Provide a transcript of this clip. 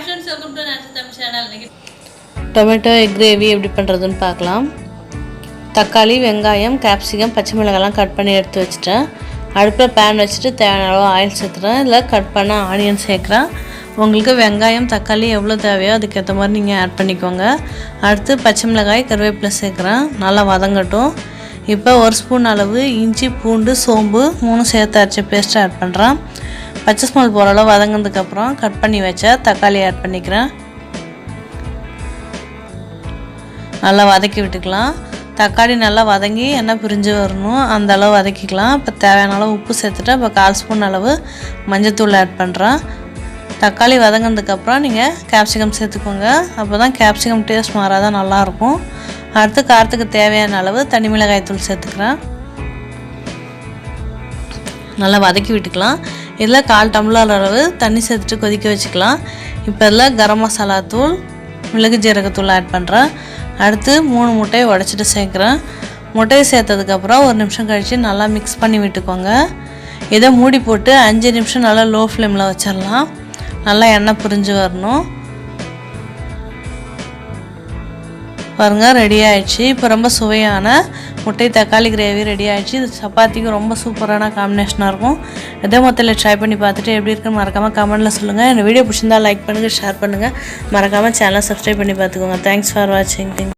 friends, welcome to Nancy channel. Tomato egg gravy எப்படி பண்ணுறதுன்னு பார்க்கலாம். தக்காளி, வெங்காயம், கேப்சிகம், பச்சை மிளகாய்லாம் கட் பண்ணி எடுத்து வச்சுட்டேன். அடுப்பில் பேன் வச்சுட்டு தேவையான அளவு ஆயில் சேர்த்துறேன். இதில் கட் பண்ண ஆனியன் சேர்க்குறேன். உங்களுக்கு வெங்காயம், தக்காளி எவ்வளோ தேவையோ அதுக்கேற்ற மாதிரி நீங்கள் ஆட் பண்ணிக்கோங்க. அடுத்து பச்சை மிளகாய், கருவேப்பிலை சேர்க்குறேன். நல்லா வதங்கட்டும். இப்போ 1 ஸ்பூன் அளவு இஞ்சி, பூண்டு, சோம்பு 3 சேர்த்து அரைச்ச பேஸ்ட்டை ஆட் பண்ணுறேன். பச்சை ஸ்மெல் போகிற அளவு வதங்கினதுக்கப்புறம் கட் பண்ணி வச்ச தக்காளி ஆட் பண்ணிக்கிறேன். நல்லா வதக்கி விட்டுக்கலாம். தக்காளி நல்லா வதங்கி எண்ணெய் பிரிஞ்சு வரணும், அந்த அளவு வதக்கிக்கலாம். இப்போ தேவையான அளவு உப்பு சேர்த்துட்டு இப்போ 1/4 ஸ்பூன் அளவு மஞ்சத்தூள் ஆட் பண்ணுறேன். தக்காளி வதங்கினதுக்கப்புறம் நீங்கள் கேப்சிகம் சேர்த்துக்கோங்க. அப்போ தான் கேப்சிகம் டேஸ்ட் மாறாதான் நல்லாயிருக்கும். அடுத்து காரத்துக்கு தேவையான அளவு தனி மிளகாய் தூள் சேர்த்துக்கிறேன். நல்லா வதக்கி விட்டுக்கலாம். இதில் 1/4 டம்ளர் அளவு தண்ணி சேர்த்துட்டு கொதிக்க வச்சுக்கலாம். இப்போ இதில் கரம் மசாலா தூள், மிளகு ஜீரகத்தூள் ஆட் பண்ணுறேன். அடுத்து 3 முட்டையை உடச்சிட்டு சேர்க்குறேன். முட்டையை சேர்த்ததுக்கப்புறம் 1 நிமிஷம் கழித்து நல்லா மிக்ஸ் பண்ணி விட்டுக்கோங்க. இதை மூடி போட்டு 5 நிமிஷம் நல்லா லோ ஃப்ளேமில் வச்சிடலாம். நல்லா எண்ணெய் பிரிஞ்சு வரணும். பாருங்கள், ரெடி ஆகிடுச்சு. இப்போ ரொம்ப சுவையான முட்டை தக்காளி கிரேவி ரெடி ஆகிடுச்சு. இது சப்பாத்திக்கு ரொம்ப சூப்பரான காம்பினேஷனாக இருக்கும். இதே மொத்தத்தில் ட்ரை பண்ணி பார்த்துட்டு எப்படி இருக்குன்னு மறக்காமல் கமெண்ட்டில் சொல்லுங்கள். இந்த வீடியோ பிடிச்சிருந்தால் லைக் பண்ணுங்கள், ஷேர் பண்ணுங்கள். மறக்காமல் சேனலை சப்ஸ்கிரைப் பண்ணி பார்த்துக்கோங்க. தேங்க்ஸ் ஃபார் வாட்சிங்.